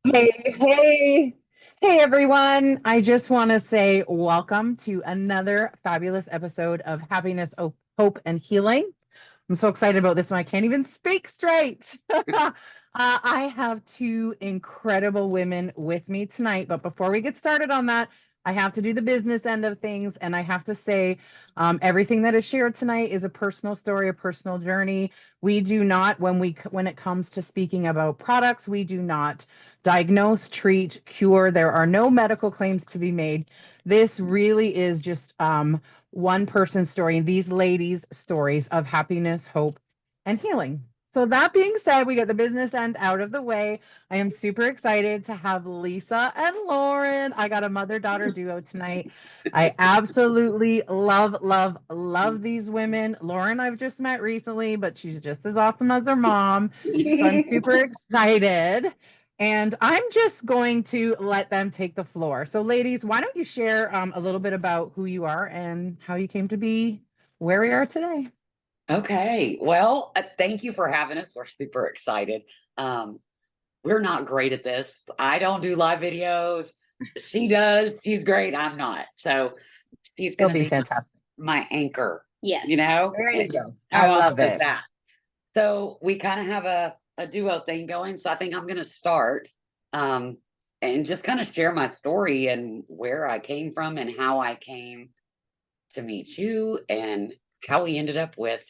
Hey, everyone. I just want to say welcome to another fabulous episode of Happiness, Hope, and Healing. I'm so excited about this one. I can't even speak straight. I have two incredible women with me tonight. But before we get started on that, I have to do the business end of things. And I have to say, everything that is shared tonight is a personal story, a personal journey. We do not, when it comes to speaking about products, we do not diagnose, treat, cure. There are no medical claims to be made. This really is just one person's story, these ladies' stories of happiness, hope, and healing. So, that being said, we got the business end out of the way. I am super excited to have Lisa and Lauryn. I got a mother daughter duo tonight. I absolutely love these women. Lauryn, I've just met recently, but she's just as awesome as her mom. So, I'm super excited. And I'm just going to let them take the floor. So, ladies, why don't you share a little bit about who you are and how you came to be where we are today? Okay. Well, thank you for having us. We're super excited. Um, we're not great at this. I don't do live videos. She does. She's great. I'm not. So she's It'll going to be be fantastic. my anchor, you Yes. know? There you go. I How love awesome is it. that? So we kind of have a duo thing going. So I think I'm going to start um, and just kind of share my story and where I came from and how I came to meet you and how we ended up with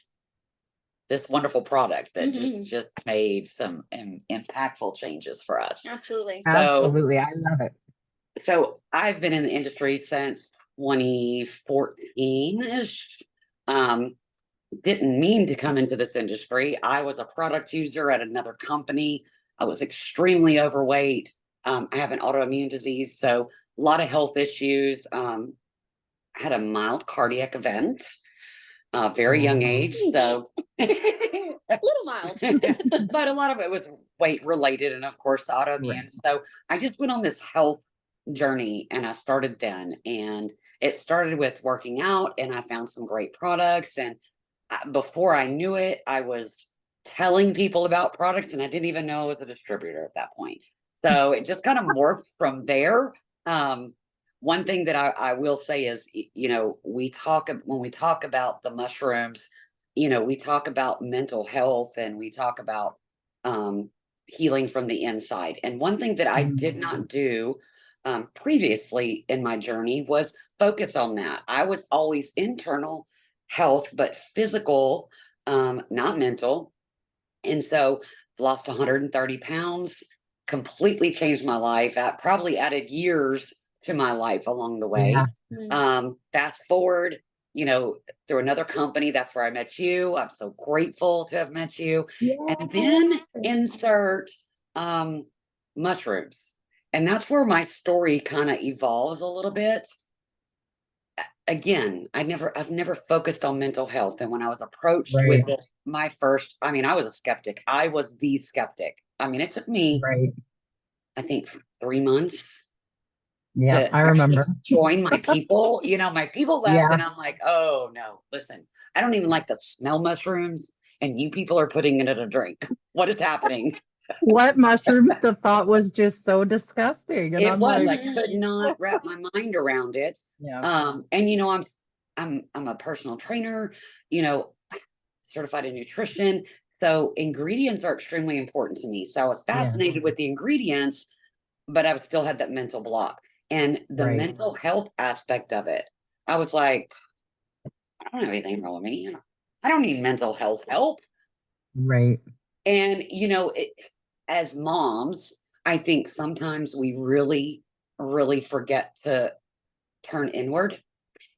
this wonderful product that just made some impactful changes for us. Absolutely. So Absolutely. I love it. so I've been in the industry since 2014-ish. Um, didn't mean to come into this industry. I was a product user at another company. I was extremely overweight. I have an autoimmune disease, so a lot of health issues. I had a mild cardiac event, very young Oh, age. So Little mild. but a lot of it was weight related and of course the right. autoimmune. So I just went on this health journey and I started then. And it started with working out and I found some great products. And before I knew it, I was telling people about products and I didn't even know I was a distributor at that point. So it just kind of morphed from there. Um, One thing that I will say is, when we talk about the mushrooms, we talk about mental health and we talk about um, healing from the inside. And one thing that I did Mm, not do previously in my journey was focus on that. I was always internal health, but physical, not mental. And so lost 130 pounds, completely changed my life. That probably added years to my life along the yeah. way. Fast forward, through another company, that's where I met you. I'm so grateful to have met you. And Yeah. then insert um, mushrooms. And that's where my story kind of evolves a little bit. Again, I've never focused on mental health. And when I was approached with Right. it, my first, I was a skeptic. I was the skeptic. It took me, Right. I think, 3 months Yep. to I remember. actually join my people. My people left, Yeah. and I'm like, oh no, listen, I don't even like to smell mushrooms, and you people are putting it in a drink. What is happening? What mushrooms the thought was just so disgusting. And It I'm was, like, I could not wrap my mind around it. yeah. And I'm a personal trainer, you know, certified in nutrition. So ingredients are extremely important to me. So I was Yeah. fascinated with the ingredients, but I still had that mental block. And the Right. mental health aspect of it, I was like, I don't have anything wrong with me. I don't need mental health help. Right. And, as moms, I think sometimes we really, really forget to turn inward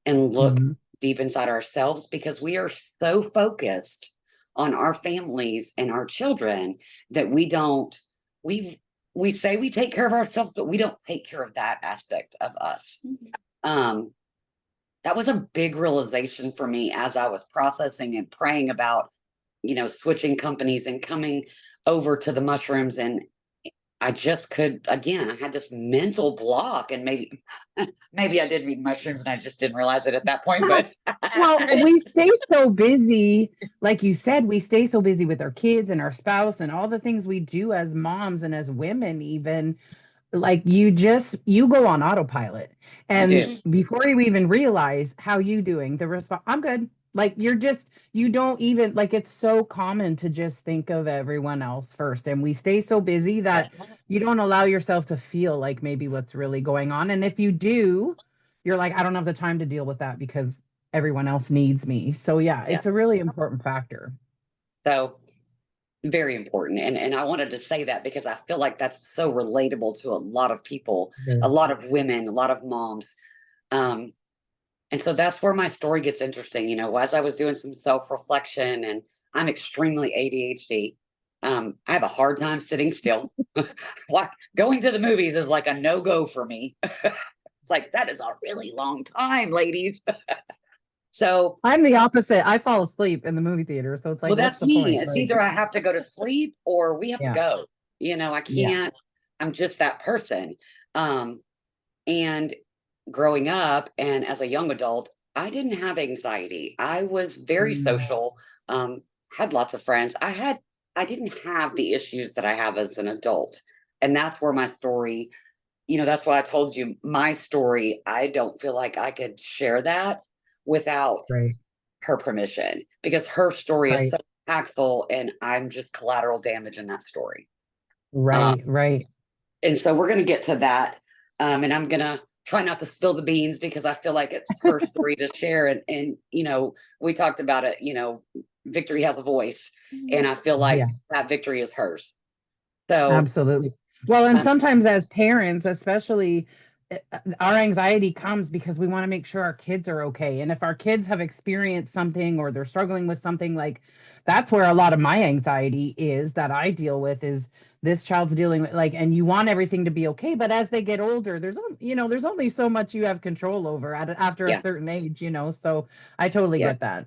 and look Mhm. deep inside ourselves because we are so focused on our families and our children that we we say we take care of ourselves, but we don't take care of that aspect of us. um that was a big realization for me as I was processing and praying about switching companies and coming over to the mushrooms. And I just could, again, I had this mental block, and maybe I did read mushrooms and I just didn't realize it at that point, but Well, we stay so busy, like you said, we stay so busy with our kids and our spouse and all the things we do as moms and as women, even like you go on autopilot. I do. And before you even realize how you doing, the response, I'm good. Like you don't even like it's so common to just think of everyone else first. And we stay so busy that Yes. you don't allow yourself to feel like maybe what's really going on. And if you do, you're like, I don't have the time to deal with that because everyone else needs me. So yeah, it's a Yes. really important factor. So very important. And I wanted to say that because I feel like that's so relatable to a lot of people, a lot of women, a lot of moms. Um, and so that's where my story gets interesting. As I was doing some self-reflection, and I'm extremely ADHD. I have a hard time sitting still. Like going to the movies is like a no-go for me. It's like, that is a really long time, ladies. So, I'm the opposite. I fall asleep in the movie theater. So it's well, like, what's that's the me. point? It's Like, either I have to go to sleep or we have to yeah, go. I yeah. can't, I'm just that person. Um, and growing up and as a young adult, I didn't have anxiety. I was very Mm, social, had lots of friends. I didn't have the issues that I have as an adult. And that's where my story, that's why I told you my story. I don't feel like I could share that without right, her permission, because her story is right, so impactful and I'm just collateral damage in that story. Um, right. and so we're going to get to that. And I'm going to try not to spill the beans because I feel like it's her story to share. And we talked about it, victory has a voice. And I feel like Yeah, that victory is hers. So, absolutely. Well, and um, sometimes as parents, especially, our anxiety comes because we want to make sure our kids are okay. And if our kids have experienced something or they're struggling with something, like that's where a lot of my anxiety is that I deal with is this child's dealing with like, and you want everything to be okay. But as they get older, there's only so much you have control over after a yeah. certain age. So I totally Yeah. get that.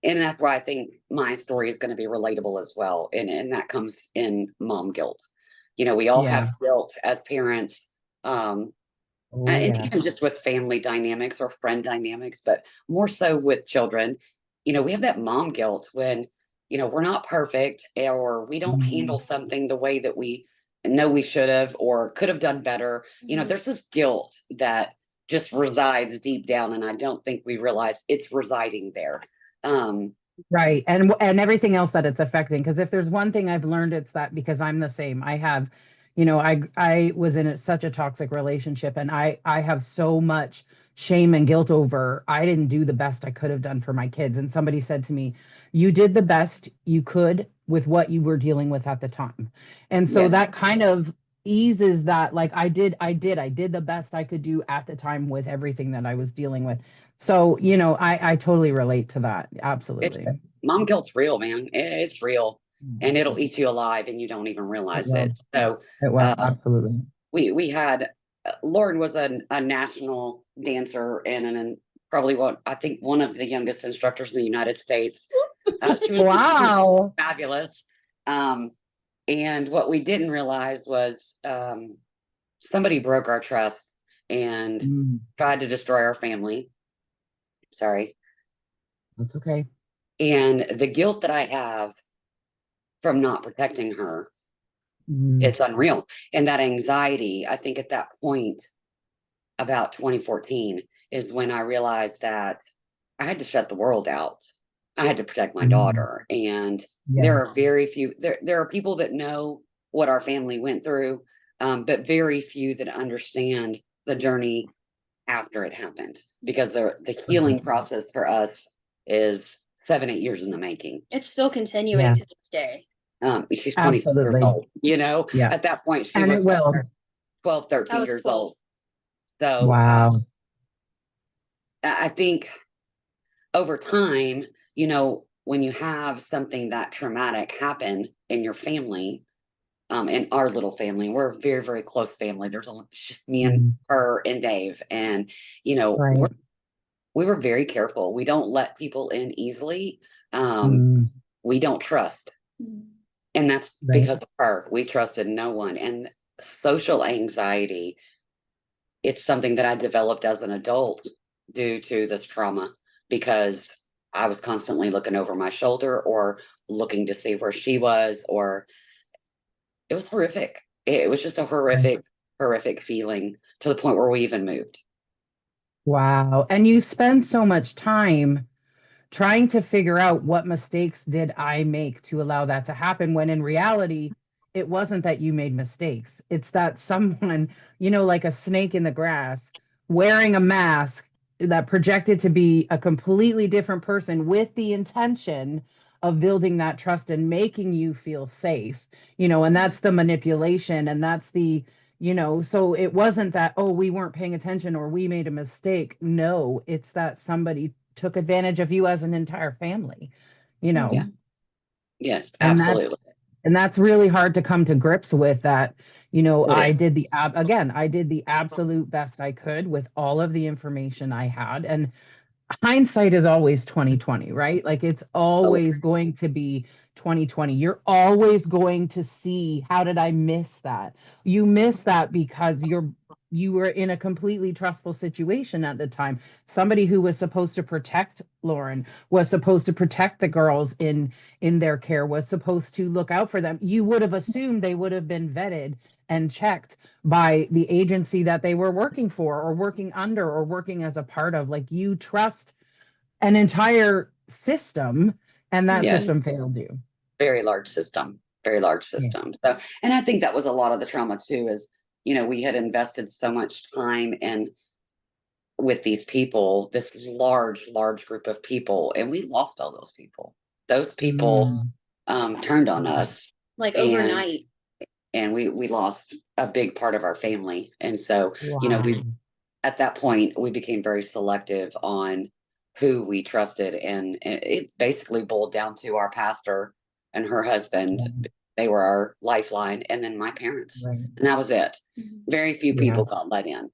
And that's why I think my story is going to be relatable as well. And that comes in mom guilt. We all Yeah. have guilt as parents. Um, Oh, and yeah. even just with family dynamics or friend dynamics, but more so with children, we have that mom guilt when, we're not perfect, or we don't handle Mhm. something the way that we know we should have or could have done better. There's this guilt that just resides deep down. And I don't think we realize it's residing there. Um, Right. And everything else that it's affecting. Because if there's one thing I've learned, it's that because I'm the same. I was in such a toxic relationship and I have so much shame and guilt over I didn't do the best I could have done for my kids. And somebody said to me, you did the best you could with what you were dealing with at the time. And so yes. that kind of eases that, like I did the best I could do at the time with everything that I was dealing with. So, I totally relate to that. It's Absolutely. mom guilt's real, man. It's real, Mm. and it'll eat you alive, and you don't even It realize will. it. So, It will. um, Absolutely. we had Lauren was a national dancer and probably what I think one of the youngest instructors in the United States. She was Wow. fabulous. And what we didn't realize was somebody broke our trust and Mm, tried to destroy our family. Sorry. that's okay. And the guilt that I have from not protecting her, Mm, it's unreal. And that anxiety, I think at that point, about 2014, is when I realized that I had to shut the world out. I had to protect my mm, daughter. And yeah. there are very few, there are people that know what our family went through, but very few that understand the journey after it happened, because the Right. healing process for us is 7, 8 years in the making. It's still continuing Yeah. to this day. She's 26 years Absolutely. old. Yeah. At that point, she And was it will. 12, I 13 was years 12. old. So Wow. I think over time, when you have something that traumatic happen in your family, in our little family, we're a very, very close family. There's only just me and Mm, her and Dave. And, you know, right. we're, we were very careful. We don't let people in easily. Um, Mm, we don't trust. Mm. And that's Right. because of her. We trusted no one. And social anxiety, it's something that I developed as an adult due to this trauma because I was constantly looking over my shoulder or looking to see where she was, or it was horrific. It was just a Right. horrific feeling to the point where we even moved. Wow. And you spend so much time trying to figure out what mistakes did I make to allow that to happen, when in reality, it wasn't that you made mistakes. It's that someone, like a snake in the grass, wearing a mask that projected to be a completely different person with the intention of building that trust and making you feel safe, and that's the manipulation, and that's the, so it wasn't that, oh, we weren't paying attention or we made a mistake. No, it's that somebody took advantage of you as an entire family, you know, Yeah. Yes, and absolutely. that's really hard to come to grips with, that, It I is. did I did the absolute best I could with all of the information I had. And hindsight is always 2020, right? Like, it's Oh, always going to be 2020. You're always going to see, how did I miss that? You miss that because you were in a completely trustful situation at the time. Somebody who was supposed to protect Lauryn, was supposed to protect the girls in their care, was supposed to look out for them. You would have assumed they would have been vetted and checked by the agency that they were working for or working under or working as a part of. Like, you trust an entire system, and that yes, system failed you. very large system, very large Yeah. system. So, and I think that was a lot of the trauma too, is, we had invested so much time and with these people, this large group of people, and we lost all those people. Those people Mm. turned on us, Like and overnight. we lost a big part of our family. And so, Wow. we at that point we became very selective on who we trusted, and it basically boiled down to our pastor and her husband. Yeah. They were our lifeline, and then my parents, Right. and that was it. Mhm. Very few Yeah. people got let in.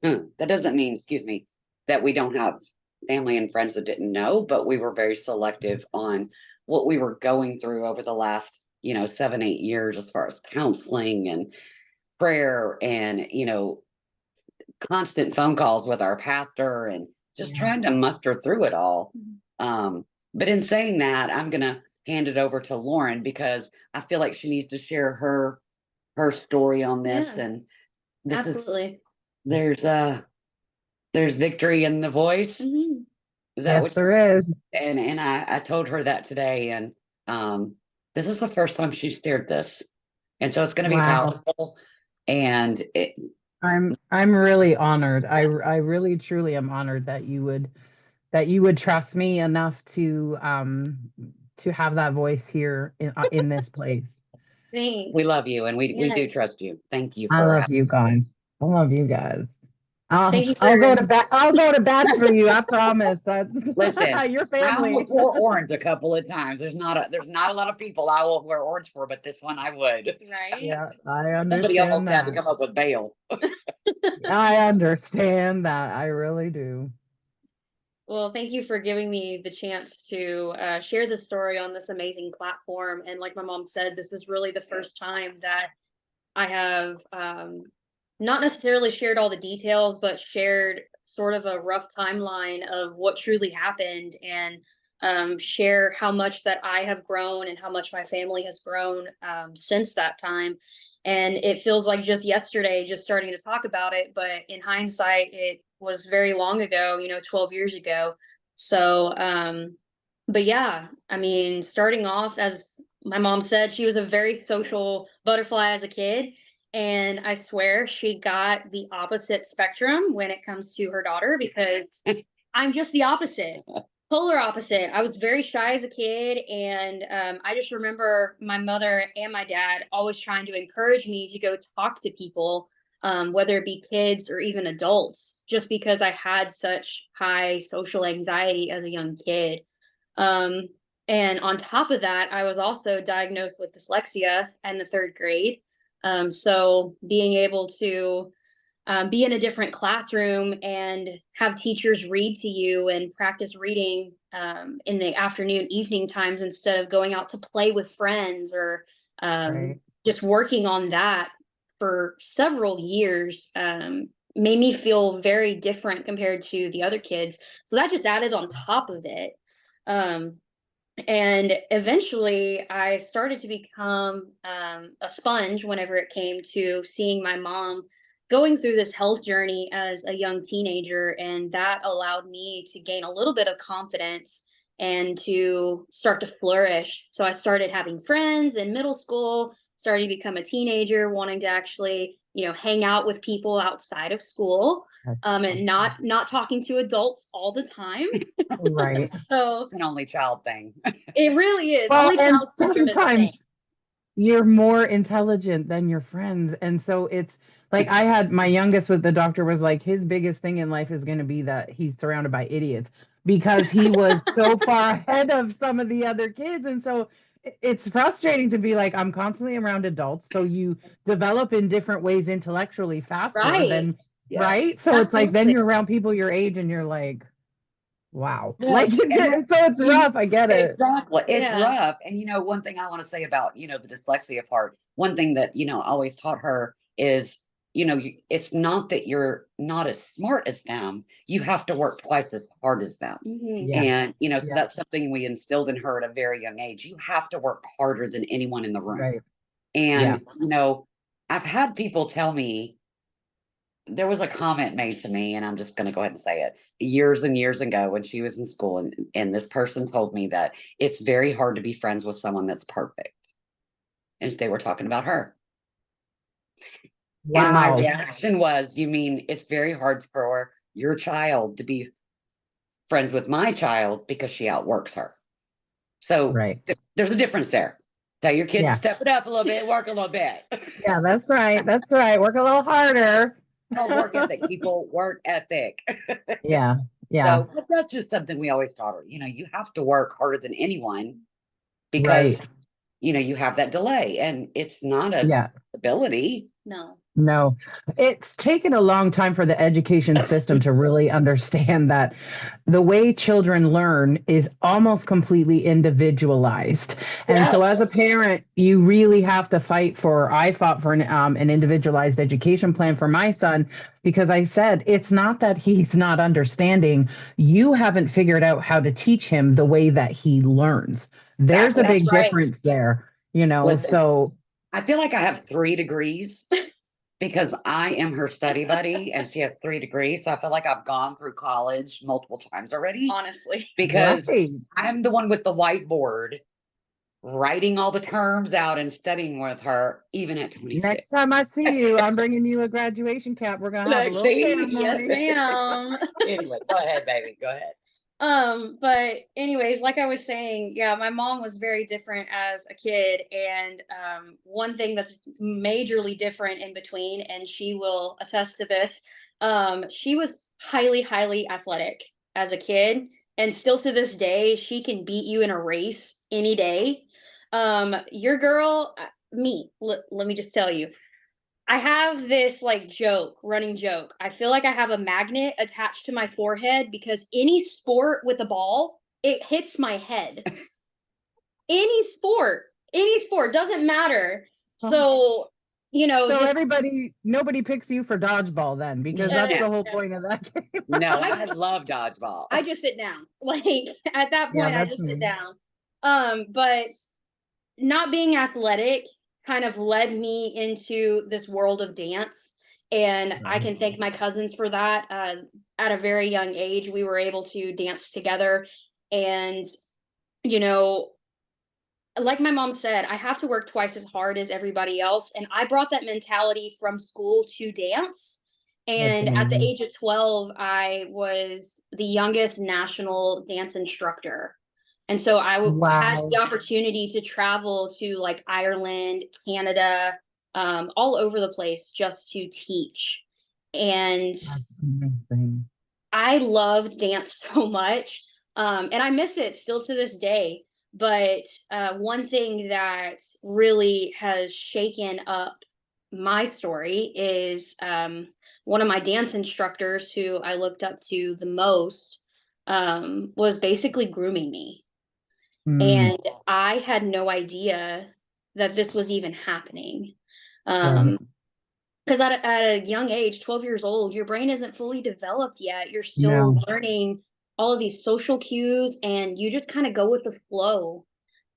That doesn't mean, excuse me, that we don't have family and friends that didn't know, but we were very selective on what we were going through over the last, 7, 8 years, as far as counseling and prayer and, constant phone calls with our pastor and just Yeah. trying to muster through it all. Mhm. But in saying that, I'm gonna hand it over to Lauryn because I feel like she needs to share her story on this. Yeah, And this is absolutely. there's there's victory in the voice. Mhm. Is that Yes, what you said? there is. And I told her that today, and this is the first time she's shared this, and so it's going to be Wow. powerful. And I'm really honored. I really truly am honored that you would trust me enough to have that voice here in this place. Thanks. we love you, and we do Yes. trust you. Thank you I for love you guys. I love you guys. I'll Thank you I'll go for to bat. I'll go to bats for you. I promise. That's listen. your I family. almost wore orange a couple of times. There's not a lot of people I will wear orange for, but this one I would. right. Yeah, I Somebody almost understand had to that. come up with bail. I understand that. I really do. Well, thank you for giving me the chance to share this story on this amazing platform. And like my mom said, this is really the first time that I have not necessarily shared all the details, but shared sort of a rough timeline of what truly happened, and share how much that I have grown and how much my family has grown since that time. And it feels like just yesterday, just starting to talk about it. But in hindsight, it was very long ago, 12 years ago. So, but yeah, I mean, starting off, as my mom said, she was a very social butterfly as a kid. And I swear she got the opposite spectrum when it comes to her daughter, because I'm just the opposite, polar opposite. I was very shy as a kid. And I just remember my mother and my dad always trying to encourage me to go talk to people, whether it be kids or even adults, just because I had such high social anxiety as a young kid. Um, and on top of that, I was also diagnosed with dyslexia in the third grade. So being able to be in a different classroom and have teachers read to you and practice reading in the afternoon, evening times instead of going out to play with friends or Right. just working on that for several years made me feel very different compared to the other kids. So that just added on top of it. And eventually I started to become a sponge whenever it came to seeing my mom going through this health journey as a young teenager. And that allowed me to gain a little bit of confidence and to start to flourish. So I started having friends in middle school, started to become a teenager, wanting to actually, hang out with people outside of school. And not talking to adults all the time. Right. So It's an only child thing. it really is. Well, Only and child syndrome is a sometimes thing. you're more intelligent than your friends. And so it's like I had my youngest with the doctor was like his biggest thing in life is going to be that he's surrounded by idiots because he was so far ahead of some of the other kids. And so it's frustrating to be like, I'm constantly around adults. So you develop in different ways intellectually faster Right. than, right? Yes. So it's like then Absolutely. you're around people your age and you're like, wow. Yeah, Like, and so it's rough. I get it. exactly. It's Yeah. rough. And one thing I want to say about, the dyslexia part, one thing that, I always taught her is, it's not that you're not as smart as them. You have to work twice as hard as them. Mhm. Yeah. And, so Yeah. that's something we instilled in her at a very young age. You have to work harder than anyone in the room. Right. And, I've had people tell me, there was a comment made to me, and I'm just going to go ahead and say it, years and years ago when she was in school. And this person told me that it's very hard to be friends with someone that's perfect. And they were talking about her. And my Wow. reaction was, you mean it's very hard for your child to be friends with my child because she outworks her? So Right. there's a difference there. Tell your kid Yeah. to step it up a little bit, work a little bit. Yeah, that's right. That's right. Work a little harder. Oh, work ethic, people, work ethic. Yeah. Yeah. So but that's just something we always taught her. You have to work harder than anyone because, Right. you have that delay and it's not a Yeah. ability. No. No, it's taken a long time for the education system to really understand that the way children learn is almost completely individualized. And so as a Yes. parent, you really have to fight for, I fought for an individualized education plan for my son because I said, it's not that he's not understanding. You haven't figured out how to teach him the way that he learns. There's a Exactly. That's big right. difference there, Listen, so I feel like I have 3 degrees because I am her study buddy and she has 3 degrees. So I feel like I've gone through college multiple times already Honestly. because right. I'm the one with the whiteboard writing all the terms out and studying with her, even at 26. Next time I see you, I'm bringing you a graduation cap. We're gonna have a little Lexi. Yes, ceremony. ma'am. Anyway, go ahead, baby. Go ahead. But anyways, like I was saying, yeah, my mom was very different as a kid. And one thing that's majorly different in between, and she will attest to this, she was highly, highly athletic as a kid. And still to this day, she can beat you in a race any day. Your girl, let me just tell you, I have this like running joke. I feel like I have a magnet attached to my forehead because any sport with a ball, it hits my head. Any sport, doesn't matter. So, So just nobody picks you for dodgeball then, because that's the whole point of that game. No, I I love dodgeball. I just sit down. Like at that Yeah, point, I that's just sit me. down. But not being athletic kind of led me into this world of dance. And I can thank my cousins for that. At a very young age, we were able to dance together. And, you know, like my mom said, I have to work twice as hard as everybody else. And I brought that mentality from school to dance. That's And at the amazing. age of 12, I was the youngest national dance instructor. And so had Wow. the opportunity to travel to like Ireland, Canada, all over the place just to teach. And That's amazing. I loved dance so much. And I miss it still to this day. But one thing that really has shaken up my story is one of my dance instructors who I looked up to the most was basically grooming me. Mm, And I had no idea that this was even happening. right. Because at a young age, 12 years old, your brain isn't fully developed yet. You're still No. learning all of these social cues, and you just kind of go with the flow.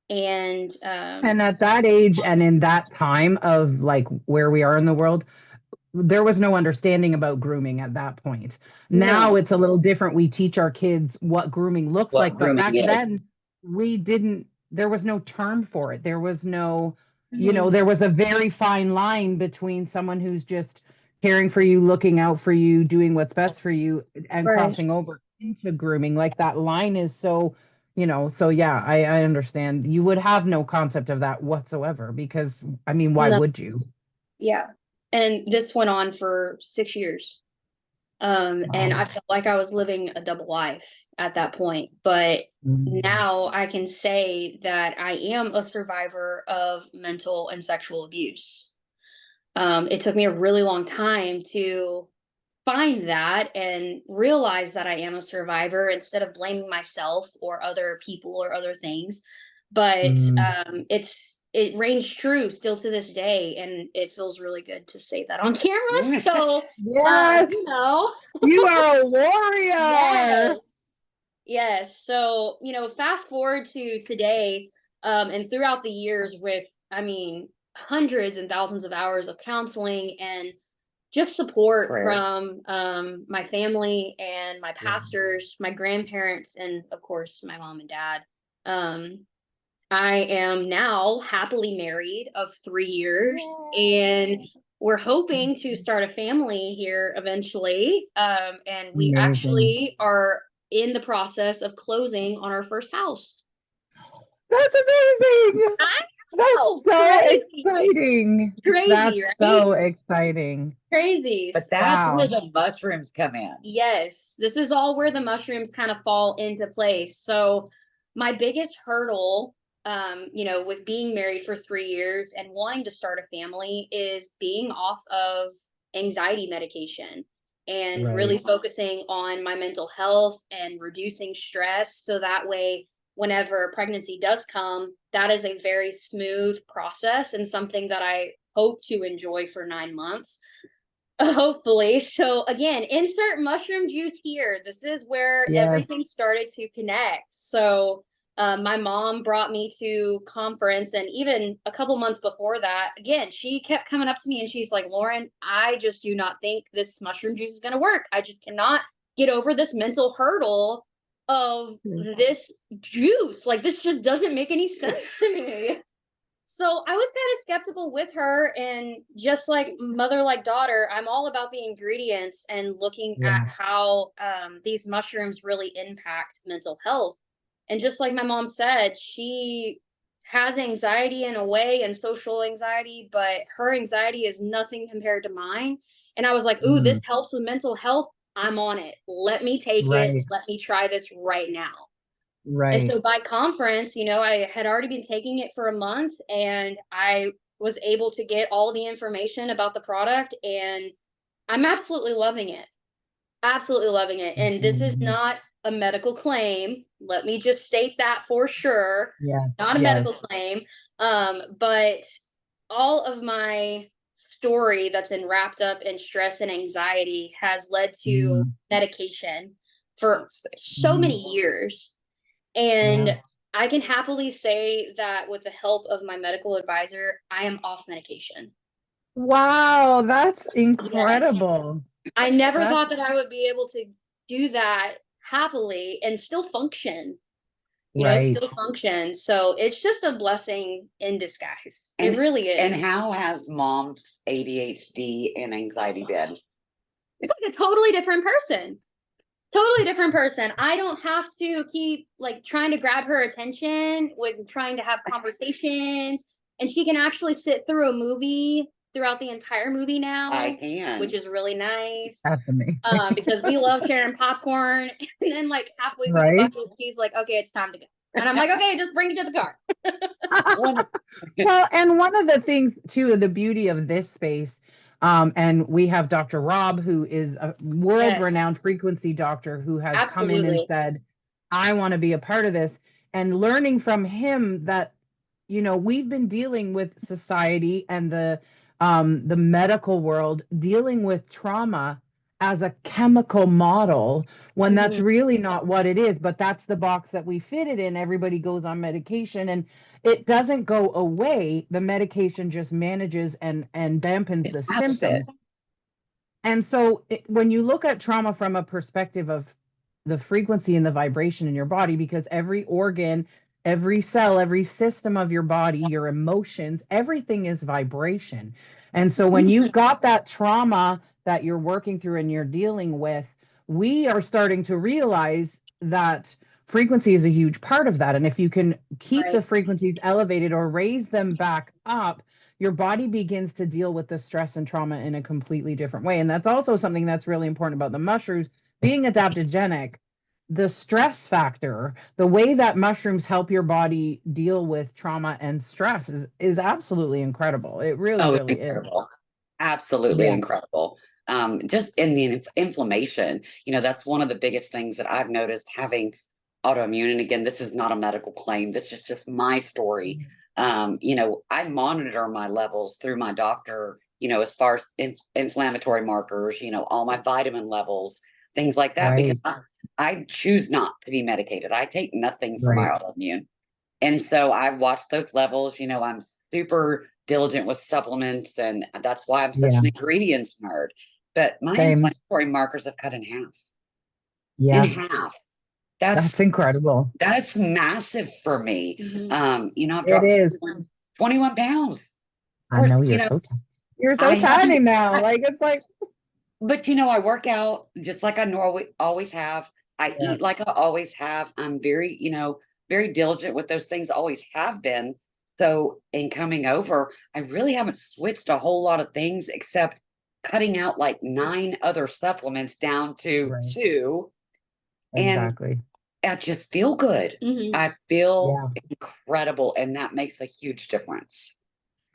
And And at that age and in that time of like where we are in the world, there was no understanding about grooming at that point. Now no, it's a little different. We teach our kids what grooming looks What like, but grooming back is. then we didn't, there was no term for it. There was no, Mhm. there was a very fine line between someone who's just caring for you, looking out for you, doing what's best for you, and Right. crossing over into grooming. Like that line is so, so yeah, I understand. You would have no concept of that whatsoever because, I mean, why No, would you? yeah. And this went on for 6 years. And I Wow. felt like I was living a double life at that point. But Mm. now I can say that I am a survivor of mental and sexual abuse. It took me a really long time to find that and realize that I am a survivor instead of blaming myself or other people or other things. But Mm. it reigns true still to this day, and it feels really good to say that on camera. So, Yes, you know, you are a warrior. yes, yes. So, fast forward to today, and throughout the years with, I mean, hundreds and thousands of hours of counseling and just support Prayer. from my family and my Yeah. pastors, my grandparents, and of course my mom and dad. Um, I am now happily married of 3 years, and we're hoping to start a family here eventually. And we Amazing. actually are in the process of closing on our first house. That's amazing. I That's know, so crazy, exciting. That's crazy, right? so exciting. Crazy. But that's where Wow. the mushrooms come in. Yes, this is all where the mushrooms kind of fall into place. So, my biggest hurdle, with being married for 3 years and wanting to start a family is being off of anxiety medication and really Right. focusing on my mental health and reducing stress. So that way, whenever pregnancy does come, that is a very smooth process and something that I hope to enjoy for 9 months. Hopefully. So again, insert mushroom juice here. This is where Yes. everything started to connect. So my mom brought me to conference, and even a couple months before that, again, she kept coming up to me and she's like, Lauryn, I just do not think this mushroom juice is going to work. I just cannot get over this mental hurdle of this juice. Like, this just doesn't make any sense to me. So I was kind of skeptical with her, and just like mother like daughter, I'm all about the ingredients and looking at Yeah. how these mushrooms really impact mental health. And just like my mom said, she has anxiety in a way and social anxiety, but her anxiety is nothing compared to mine. And I was like, ooh, Mm. this helps with mental health. I'm on it. Let me take it. Right. Let me try this right now. And Right. so by conference, I had already been taking it for a month, and I was able to get all the information about the product, and I'm absolutely loving it. Absolutely loving it. And this is Mhm. not a medical claim. Let me just state that for sure. Yes. Not a Yes. medical claim. But all of my story that's been wrapped up in stress and anxiety has led to Mm. medication for so Mhm. many years. Yeah. And I can happily say that with the help of my medical advisor, I am off medication. Wow, that's Yes. incredible. I never That's thought that I would be able to do that happily and still function, right. still function. So it's just a blessing in disguise. It And really and is. how has mom's ADHD and anxiety been? It's like a totally different person. Totally different person. I don't have to keep like trying to grab her attention with trying to have conversations. And she can actually sit through a movie throughout the entire movie I now, which can. is really nice. That's amazing. Because we love sharing popcorn. And then like halfway through the Right? bucket, she's like, okay, it's time to go. And I'm like, okay, just bring it to the car. Well, and one of the things too, the beauty of this space, and we have Dr. Rob, who is a world-renowned frequency doctor who has come in and Absolutely. said, I want to be a part of this, and learning from him that, we've been dealing with society and the medical world dealing with trauma as a chemical model when that's really not what it is, but that's the box that we fit it in. Everybody goes on medication and it doesn't go away. The medication just manages and dampens the That's it. symptoms. And so when you look at trauma from a perspective of the frequency and the vibration in your body, because every organ, every cell, every system of your body, your emotions, everything is vibration. And so when you've got that trauma that you're working through and you're dealing with, we are starting to realize that frequency is a huge part of that. And if you can keep the frequencies elevated or raise them back up, your body begins to deal with the stress and trauma in a completely different way. And that's also something that's really important about the mushrooms being adaptogenic. The stress factor, the way that mushrooms help your body deal with trauma and stress is absolutely incredible. It really, Oh, really is. incredible. Absolutely Yeah. incredible. Just in the inflammation, that's one of the biggest things that I've noticed having autoimmune. And again, this is not a medical claim. This is just my story. I monitor my levels through my doctor, as far as inflammatory markers, all my vitamin levels, things like that, because Right. I choose not to be medicated. I take nothing for my Right. autoimmune. And so I watch those levels. I'm super diligent with supplements, and that's why I'm such Yeah. an ingredients nerd. But my Same. inflammatory markers have cut in half. In Yeah. half. That's incredible. That's massive for me. I've It dropped is. 21 pounds. I know you're so I tiny haven't, now. Like it's like, but I work out just like I normally always have. I yeah. eat like I always have. I'm very, very diligent with those things, always have been. So in coming over, I really haven't switched a whole lot of things except cutting out like 9 other supplements down to Right. 2. And Exactly. I just feel good. I feel Yeah. incredible. And that makes a huge difference.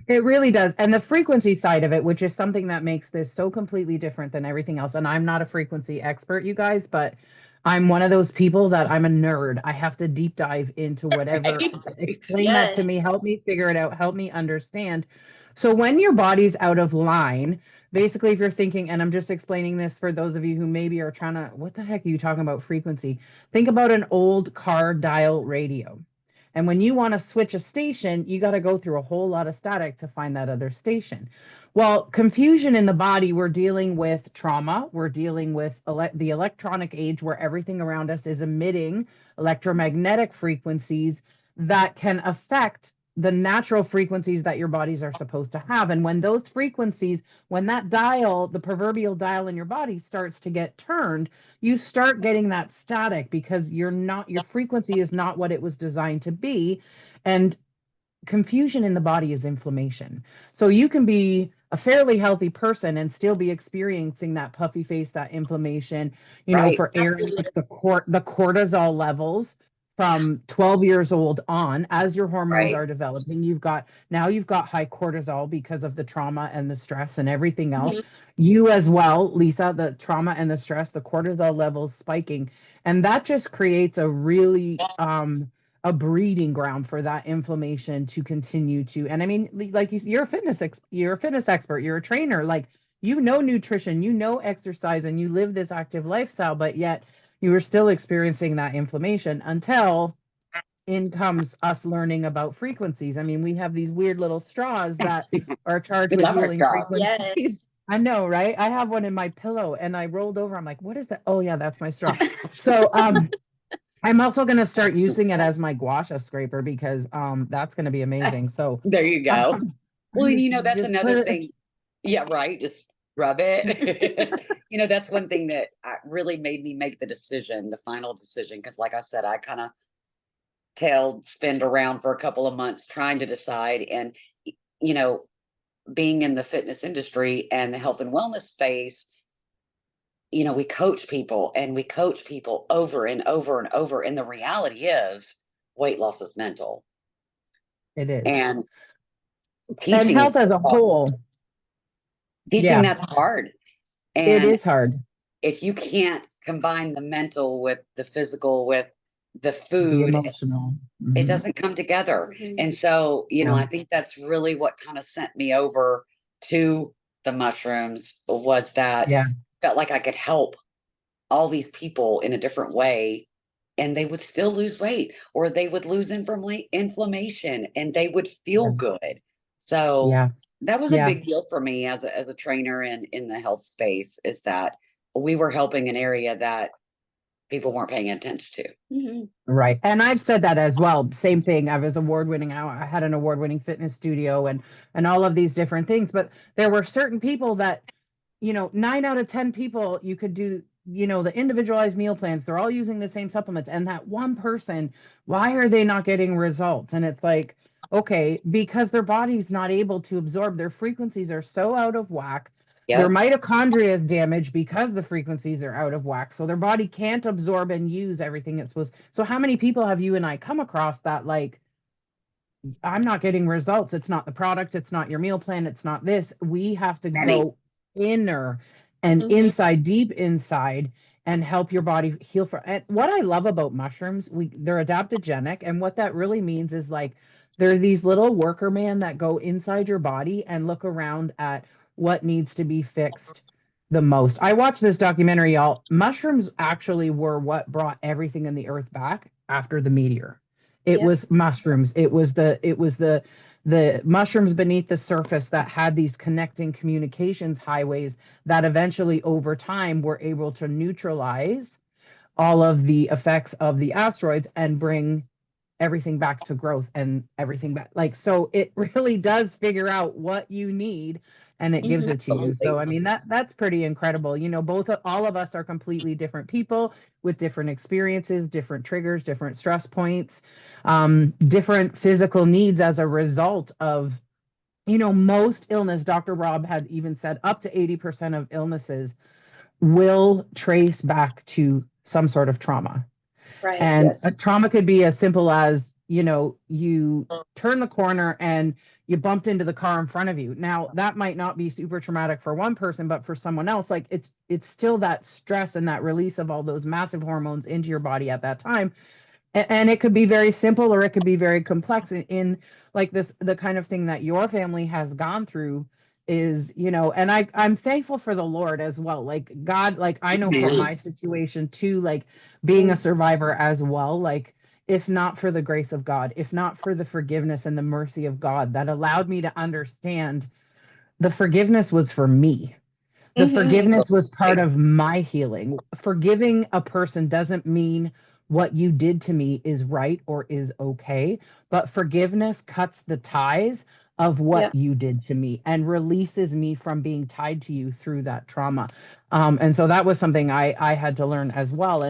It really does. And the frequency side of it, which is something that makes this so completely different than everything else. And I'm not a frequency expert, you guys, but I'm one of those people that I'm a nerd. I have to deep dive into whatever, explain that to me, help me figure it out, help me understand. So when your body's out of line, basically, if you're thinking, and I'm just explaining this for those of you who maybe are trying to, what the heck are you talking about frequency? Think about an old car dial radio. And when you want to switch a station, you got to go through a whole lot of static to find that other station. Well, confusion in the body, we're dealing with trauma. We're dealing with the electronic age where everything around us is emitting electromagnetic frequencies that can affect the natural frequencies that your bodies are supposed to have. And when those frequencies, when that dial, the proverbial dial in your body starts to get turned, you start getting that static because your frequency is not what it was designed to be. And confusion in the body is inflammation. So you can be a fairly healthy person and still be experiencing that puffy face, that inflammation, Right. for areas like the cortisol levels from 12 years old on. As your hormones Right. are developing, you've got high cortisol because of the trauma and the stress and everything else. You as well, Lisa, the trauma and the stress, the cortisol levels spiking, and that just creates a really a breeding ground for that inflammation to continue to. And I mean, like you're a you're a fitness expert, you're a trainer, like nutrition, exercise, and you live this active lifestyle, but yet you are still experiencing that inflammation until in comes us learning about frequencies. I mean, we have these weird little straws that are charged We with love our healing straws. frequencies. I know, right? I have one in my pillow and I rolled over. I'm like, what is that? Oh yeah, that's my straw. So I'm also going to start using it as my gua sha scraper because that's going to be amazing. So There you go. Well, that's just another thing. Yeah, right. Just rub it. That's one thing that really made me make the final decision. Because like I said, I kind of spin around for a couple of months trying to decide. And, being in the fitness industry and the health and wellness space, we coach people over and over and over. And the reality is weight loss is mental. It is. And And teaching health as a whole. teaching Yeah, that's hard. it And is hard. if you can't combine the mental with the physical with the The food, emotional. it Mhm. doesn't come together. Mhm. And so, Yeah. I think that's really what kind of sent me over to the mushrooms, was that Yeah. felt like I could help all these people in a different way, and they would still lose weight, or they would lose inflammation, and they would feel Yeah. good. So Yeah. that was a Yeah. big deal for me as a trainer in the health space, is that we were helping an area that people weren't paying attention to. Mhm. Right. And I've said that as well. Same thing. I was award-winning. I had an award-winning fitness studio and all of these different things. But there were certain people that, 9 out of 10 people you could do, the individualized meal plans. They're all using the same supplements. And that one person, why are they not getting results? And it's like, okay, because their body's not able to absorb. Their frequencies are so out of whack. Their Yep. mitochondria is damaged because the frequencies are out of whack. So their body can't absorb and use everything it's supposed. So how many people have you and I come across that, like, I'm not getting results. It's not the product. It's not your meal plan. It's not this. We have to Many. go inner and Mhm. inside, deep inside, and help your body heal. And what I love about mushrooms, they're adaptogenic. And what that really means is, like, they're these little worker man that go inside your body and look around at what needs to be fixed the most. I watched this documentary, y'all. Mushrooms actually were what brought everything in the earth back after the meteor. It Yep. was mushrooms. It was the mushrooms beneath the surface that had these connecting communications highways that eventually over time were able to neutralize all of the effects of the asteroids and bring everything back to growth and everything back. Like, so it really does figure out what you need and it gives Mhm. it to you. So Absolutely. I mean, that's pretty incredible. All of us are completely different people with different experiences, different triggers, different stress points, different physical needs as a result of, most illness. Dr. Rob had even said up to 80% of illnesses will trace back to some sort of trauma. Right. And Yes. a trauma could be as simple as, you turn the corner and you bumped into the car in front of you. Now, that might not be super traumatic for one person, but for someone else, like, it's still that stress and that release of all those massive hormones into your body at that time. And it could be very simple or it could be very complex in like this. The kind of thing that your family has gone through is, and I'm thankful for the Lord as well. Like, God, like, I know from Amen. my situation too, like, being a survivor as well, like, if not for the grace of God, if not for the forgiveness and the mercy of God that allowed me to understand, the forgiveness was for me. The Mhm. forgiveness was part Absolutely. of my healing. Forgiving a person doesn't mean what you did to me is right or is okay, but forgiveness cuts the ties of what Yep. you did to me and releases me from being tied to you through that trauma. And so that was something I had to learn as well.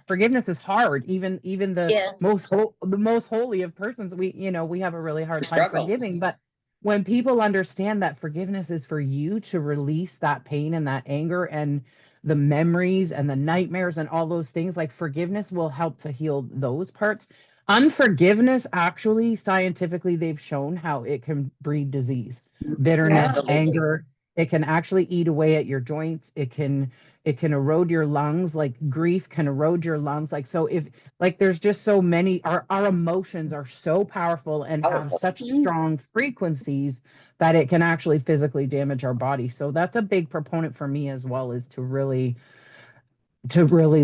Forgiveness is hard. Even the Yes. the most holy of persons, we have a really hard time Struggle. forgiving. But when people understand that forgiveness is for you to release that pain and that anger and the memories and the nightmares and all those things, like, forgiveness will help to heal those parts. Unforgiveness, actually, scientifically, they've shown how it can breed disease, bitterness, Yeah. Absolutely. anger. It can actually eat away at your joints. It can erode your lungs. Like, grief can erode your lungs. Like, so if, like, there's just so many, our emotions are so powerful and have Powerful. such Mhm. strong frequencies that it can actually physically damage our body. So that's a big proponent for me as well, is to really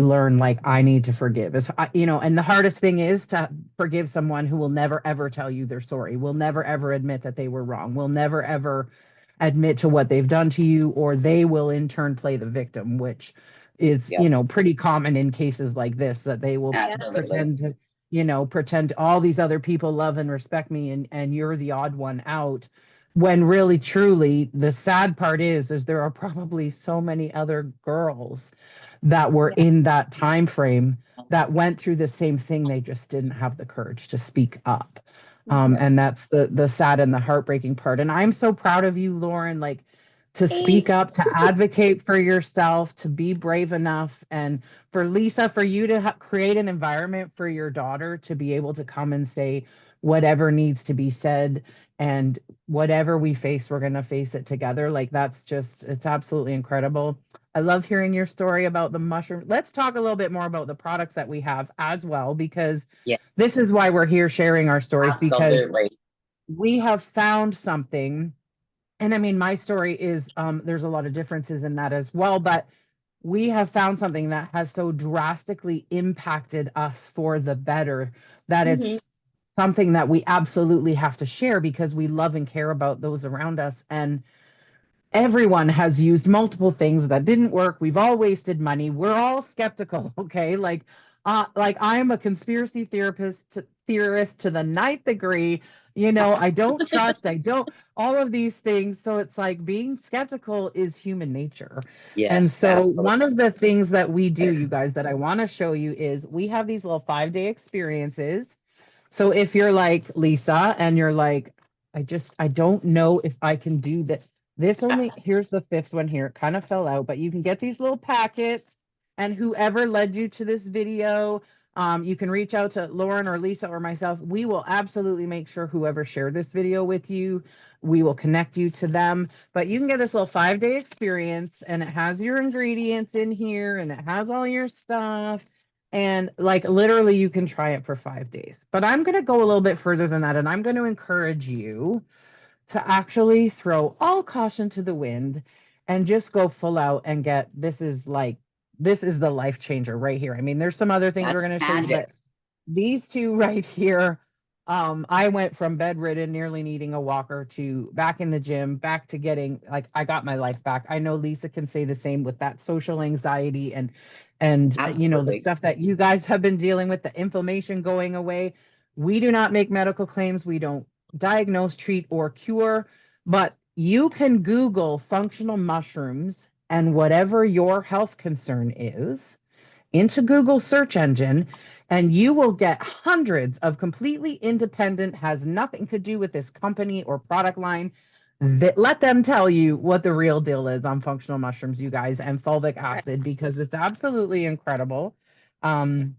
learn, like, I need to forgive. And the hardest thing is to forgive someone who will never ever tell you they're sorry, will never ever admit that they were wrong, will never ever admit to what they've done to you, or they will in turn play the victim, which is, Yep. pretty common in cases like this, that they will Yeah. Absolutely. pretend all these other people love and respect me, and you're the odd one out, when really truly the sad part is there are probably so many other girls that were Yeah. in that time frame that went through the same thing. They just didn't have the courage to speak up. Mhm. And that's the sad and the heartbreaking part. And I'm so proud of you, Lauren, like, to speak Thanks. up, to advocate for yourself, to be brave enough. And for Lisa, for you to create an environment for your daughter to be able to come and say whatever needs to be said. And whatever we face, we're going to face it together. Like, that's just, it's absolutely incredible. I love hearing your story about the mushroom. Let's talk a little bit more about the products that we have as well, because Yeah, this is why we're here sharing our stories, because absolutely. we have found something. And I mean, my story is there's a lot of differences in that as well, but we have found something that has so drastically impacted us for the better that Hmm. it's something that we absolutely have to share, because we love and care about those around us. And everyone has used multiple things that didn't work. We've all wasted money. We're all skeptical. Okay. Like I'm a conspiracy theorist to the ninth degree. I don't trust, I don't, all of these things. So it's like being skeptical is human nature. And Yes, so one absolutely. of the things that we do, you guys, that I want to show you is we have these little 5-day experiences. So if you're like Lisa and you're like, I don't know if I can do this. This only, here's the fifth one here. It kind of fell out, but you can get these little packets, and whoever led you to this video, you can reach out to Lauryn or Lisa or myself. We will absolutely make sure whoever shared this video with you, we will connect you to them. But you can get this little 5-day experience, and it has your ingredients in here, and it has all your stuff. And like literally, you can try it for 5 days. But I'm going to go a little bit further than that. And I'm going to encourage you to actually throw all caution to the wind and just go full out and get this is the life changer right here. I mean, there's some other things we're That's going to show you, but magic. these two right here, I went from bedridden, nearly needing a walker, to back in the gym, back to getting, like, I got my life back. I know Lisa can say the same with that social anxiety and the Absolutely. stuff that you guys have been dealing with, the inflammation going away. We do not make medical claims. We don't diagnose, treat, or cure, but you can Google functional mushrooms and whatever your health concern is into Google search engine, and you will get hundreds of completely independent, has nothing to do with this company or product line, that let them tell you what the real deal is on functional mushrooms, you guys, and fulvic Right. acid, because it's absolutely incredible. um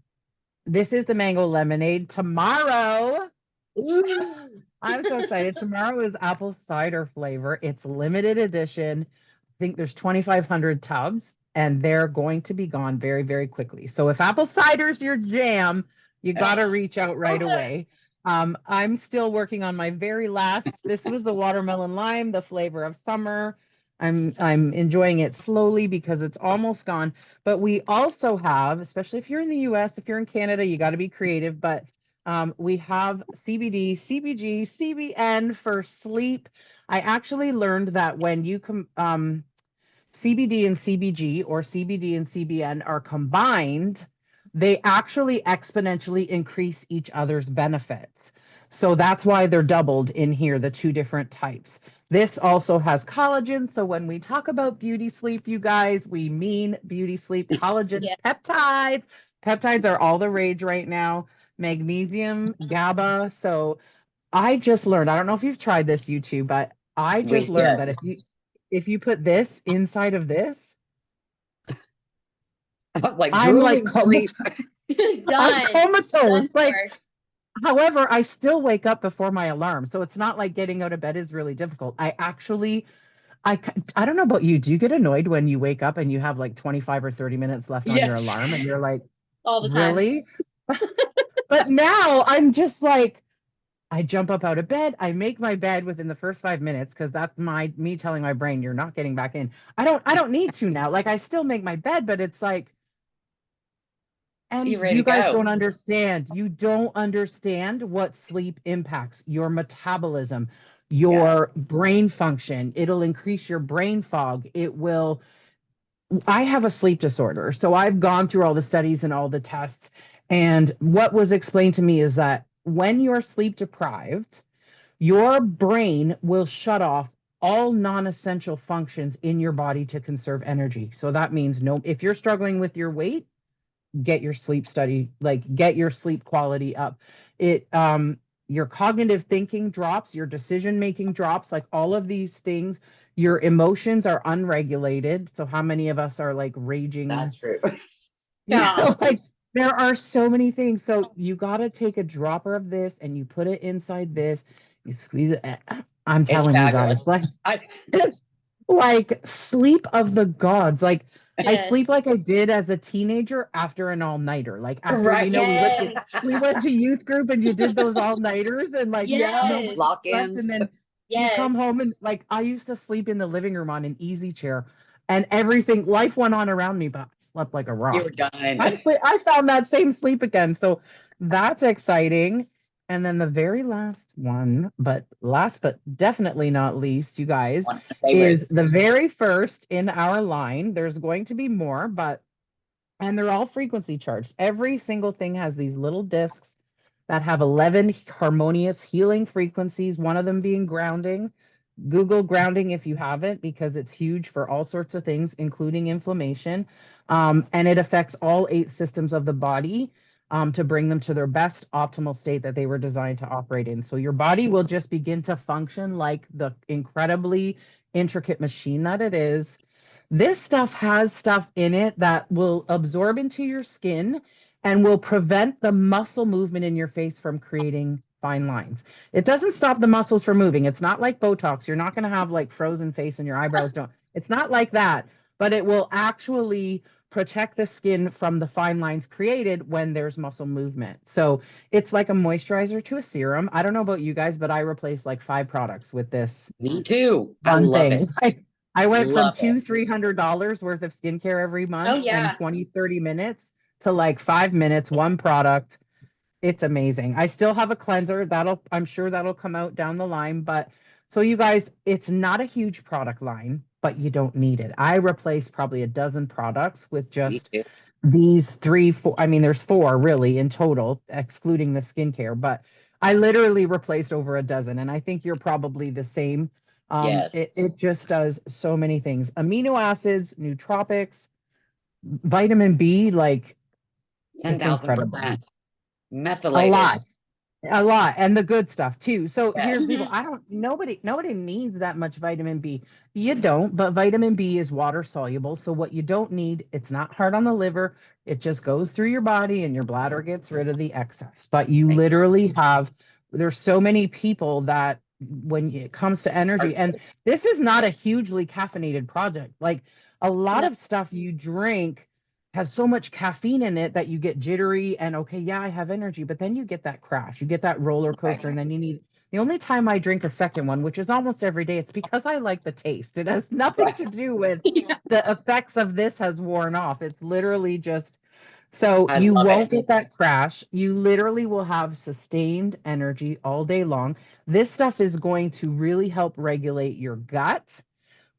this is the mango lemonade. Tomorrow, Ooh. I'm so excited. Tomorrow is apple cider flavor. It's limited edition. I think there's 2,500 tubs, and they're going to be gone very, very quickly. So if apple cider's your jam, you got to Oh, reach out right Okay. away. I'm still working on my very last. This was the watermelon lime, the flavor of summer. I'm enjoying it slowly because it's almost gone. But we also have, especially if you're in the US, if you're in Canada, you got to be creative. But we have CBD, CBG, CBN for sleep. I actually learned that when you CBD and CBG, or CBD and CBN, are combined, they actually exponentially increase each other's benefits. So that's why they're doubled in here, the two different types. This also has collagen. So when we talk about beauty sleep, you guys, we mean beauty sleep. Collagen Yeah. peptides. Peptides are all the rage right now. Magnesium, GABA. So I just learned, I don't know if you've tried this, YouTube, but I just we learned that if you put this inside of this, like I'm like grooming sleep. I'm Done. comatose. Done Like, for. however, I still wake up before my alarm. So it's not like getting out of bed is really difficult. I don't know about you. Do you get annoyed when you wake up and you have like 25 or 30 minutes left on your Yes. alarm and you're like, All the time. really? But now I'm just like, I jump up out of bed. I make my bed within the first 5 minutes, because that's me telling my brain you're not getting back in. I don't need to now. Like, I still make my bed, but it's like, and You you ready to guys go? don't understand. You don't understand what sleep impacts your metabolism, Yeah. your brain function. It'll increase your brain fog. It will. I have a sleep disorder. So I've gone through all the studies and all the tests. And what was explained to me is that when you're sleep deprived, your brain will shut off all non-essential functions in your body to conserve energy. So that means, no, if you're struggling with your weight, get your sleep study, like get your sleep quality up. It your cognitive thinking drops, your decision making drops, like all of these things. Your emotions are unregulated. So how many of us are like raging? That's true. Yeah. Like there are so many things. So you got to take a dropper of this and you put it inside this. You squeeze it. I'm It's telling you guys, fabulous. like I, it's like sleep of the gods. Like I Yes. sleep like I did as a teenager after an all-nighter. Like after, right. we went to youth group and you did those all-nighters and like Yes. nobody slept, and Lock-ins. then you come Yes. home and like I used to sleep in the living room on an easy chair and everything, life went on around me, but I slept like a You rock. were done. I found that same sleep again. So that's exciting. And then the very last one, but last but definitely not least, you guys, One of my is favorites. the very first in our line. There's going to be more, and they're all frequency charged. Every single thing has these little discs that have 11 harmonious healing frequencies, one of them being grounding. Google grounding if you haven't, because it's huge for all sorts of things, including inflammation. And it affects all 8 systems of the body to bring them to their best optimal state that they were designed to operate in. So your body will just begin to function like the incredibly intricate machine that it is. This stuff has stuff in it that will absorb into your skin and will prevent the muscle movement in your face from creating fine lines. It doesn't stop the muscles from moving. It's not like Botox. You're not going to have like frozen face and your eyebrows don't. It's not like that, but it will actually protect the skin from the fine lines created when there's muscle movement. So it's like a moisturizer to a serum. I don't know about you guys, but I replaced like 5 products with this Me too. I one love thing. it. I went from Love it. $200-300 worth of skincare every Oh month and yeah. 20-30 minutes to like 5 minutes, one product. It's amazing. I still have a cleanser I'm sure that'll come out down the line. But so you guys, it's not a huge product line, but you don't need it. I replaced probably a dozen products with Me just too. these 3, 4. I mean, there's 4 really in total, excluding the skincare, but I literally replaced over a dozen. And I think you're probably the same. Yes. It just does so many things. Amino acids, nootropics, vitamin B, like it's incredible. 10,000%. A Methylated. lot. A lot, and the good stuff too. So here's Yes. people. Mhm. I don't. Nobody needs that much vitamin B. You don't, but vitamin B is water soluble. So what you don't need, it's not hard on the liver. It just goes through your body, and your bladder gets rid of the excess. But you literally have. There's so many people that when it comes to energy, and this is not a hugely caffeinated project. Like a lot No. of stuff you drink has so much caffeine in it that you get jittery and okay, yeah, I have energy, but then you get that crash, you get that roller coaster, and then you need the only time I drink a second one, which is almost every day, it's because I like the taste. It has nothing to Right. do with Yeah. the effects of this has worn off. It's literally just so I you love won't it. get that crash. You literally will have sustained energy all day long. This stuff is going to really help regulate your gut.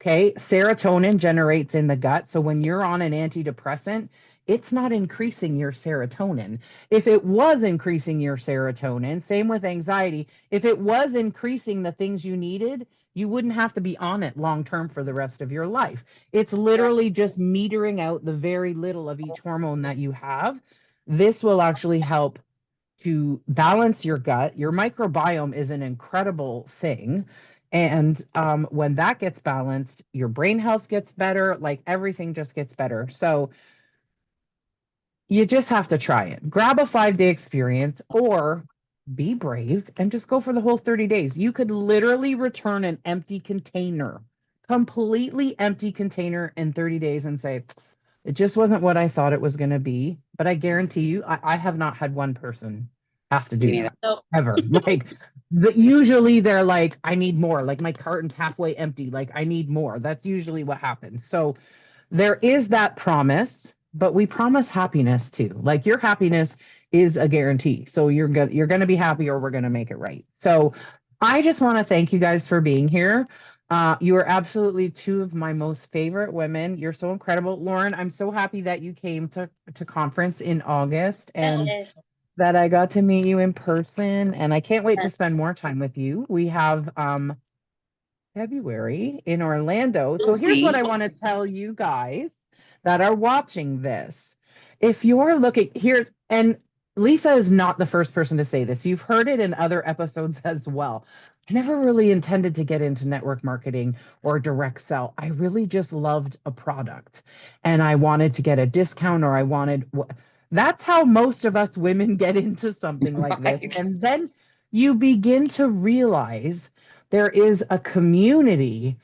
Okay, serotonin generates in the gut. So when you're on an antidepressant, it's not increasing your serotonin. If it was increasing your serotonin, same with anxiety, if it was increasing the things you needed, you wouldn't have to be on it long term for the rest of your life. It's Right. literally just metering out the very little of each hormone that you have. This will actually help to balance your gut. Your microbiome is an incredible thing. And when that gets balanced, your brain health gets better, like everything just gets better. So you just have to try it. Grab a 5-day experience or be brave and just go for the whole 30 days. You could literally return an empty container, completely empty container in 30 days and say, it just wasn't what I thought it was going to be. But I guarantee you, I have not had one person have to Me do neither. that No. ever. Like, usually they're like, I need more. Like, my carton's halfway empty. Like, I need more. That's usually what happens. So, there is that promise, but we promise happiness too. Like, your happiness is a guarantee. So, you're going to be happy or we're going to make it right. So, I just want to thank you guys for being here. You are absolutely 2 of my most favorite women. You're so incredible. Lauryn, I'm so happy that you came to conference in August and Yes. that I got to meet you in person. And I can't wait to spend more time with you. We have February in Orlando. So here's what Me. I want to tell you guys that are watching this. If you're looking here, and Lisa is not the first person to say this, you've heard it in other episodes as well. I never really intended to get into network marketing or direct sell. I really just loved a product and I wanted to get a discount or I wanted that's how most of us women get into something like this. Right. And then you begin to realize there is a community,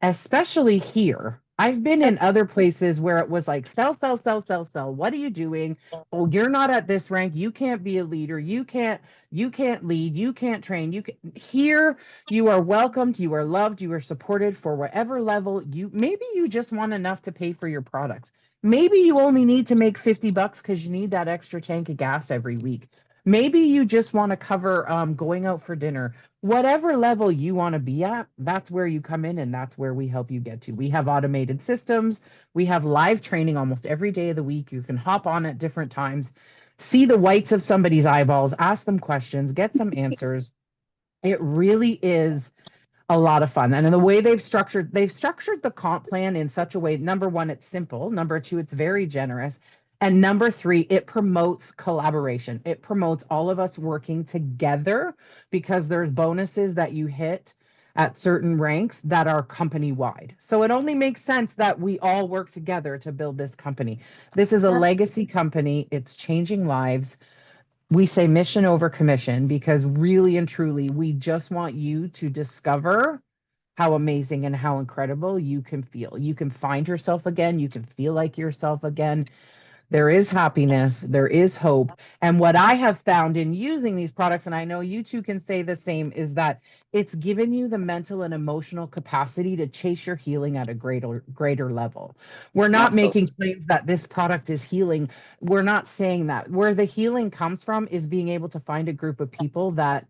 especially here. I've been in other places where it was like sell, sell, sell, sell, sell. What are you doing? Oh, you're not at this rank. You can't be a leader. You can't lead. You can't train. You can here you are welcomed, you are loved, you are supported for whatever level you maybe you just want enough to pay for your products. Maybe you only need to make 50 bucks because you need that extra tank of gas every week. Maybe you just want to cover going out for dinner. Whatever level you want to be at, that's where you come in and that's where we help you get to. We have automated systems. We have live training almost every day of the week. You can hop on at different times, see the whites of somebody's eyeballs, ask them questions, get some answers. It really is a lot of fun. And in the way they've structured the comp plan in such a way, number one, it's simple. Number two, it's very generous. And number three, it promotes collaboration. It promotes all of us working together because there's bonuses that you hit at certain ranks that are company wide. So it only makes sense that we all work together to build this company. This is a legacy company. It's changing lives. We say mission over commission because really and truly, we just want you to discover how amazing and how incredible you can feel. You can find yourself again. You can feel like yourself again. There is happiness, there is hope. And what I have found in using these products, and I know you two can say the same, is that it's given you the mental and emotional capacity to chase your healing at a greater level. We're not Absolutely. making claims that this product is healing. We're not saying that. Where the healing comes from is being able to find a group of people that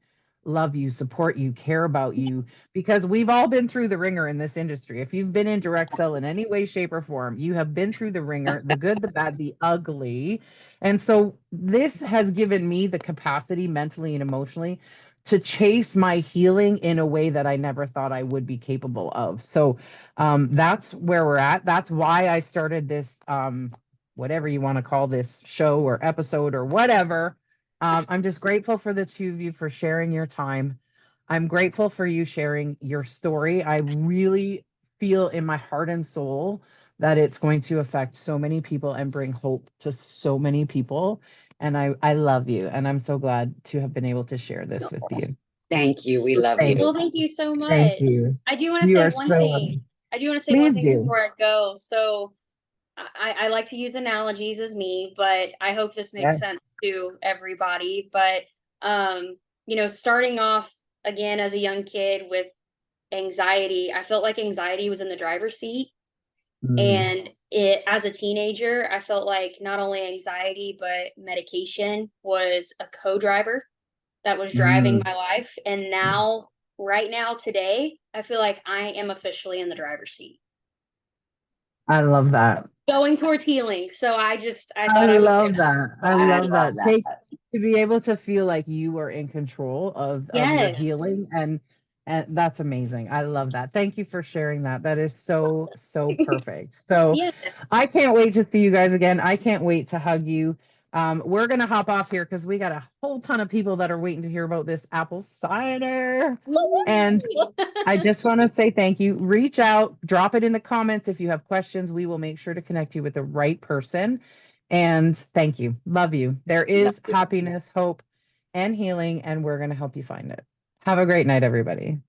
love you, support you, care about you, because we've all been through the ringer in this industry. If you've been in direct sell in any way, shape, or form, you have been through the ringer, the good, the bad, the ugly. And so this has given me the capacity mentally and emotionally to chase my healing in a way that I never thought I would be capable of. So that's where we're at. That's why I started this, whatever you want to call this show or episode or whatever. I'm just grateful for the two of you for sharing your time. I'm grateful for you sharing your story. I really feel in my heart and soul that it's going to affect so many people and bring hope to so many people. And I love you. And I'm so glad to have been able to share this with you. Thank you. We love Thank, you. Well, thank you so thank much. you. I do want to You say are one so thing. lovely. I do want to say one Please thing do. before I go. So I like to use analogies as me, but I hope this makes Yes. sense to everybody. But starting off again as a young kid with anxiety, I felt like anxiety was in the driver's seat. Mm, And it as a teenager, I felt like not only anxiety, but medication was a co-driver that was driving mm. my life. And now, right now, today, I feel like I am officially in the driver's seat I love that. going towards healing. So I I thought I would share love that. that. I I love love that. that. To be able to feel like you are in control of your Yes. healing and that's amazing. I love that. Thank you for sharing that. That is so perfect. So Yes. I can't wait to see you guys again. I can't wait to hug you. We're gonna hop off here because we got a whole ton of people that are waiting to hear about this apple cider. And I just want to say thank you. Reach out, drop it in the comments if you have questions. We will make sure to connect you with the right person. And thank you. Love you. There is happiness, hope, and healing, and we're going to help you find it. Have a great night, everybody.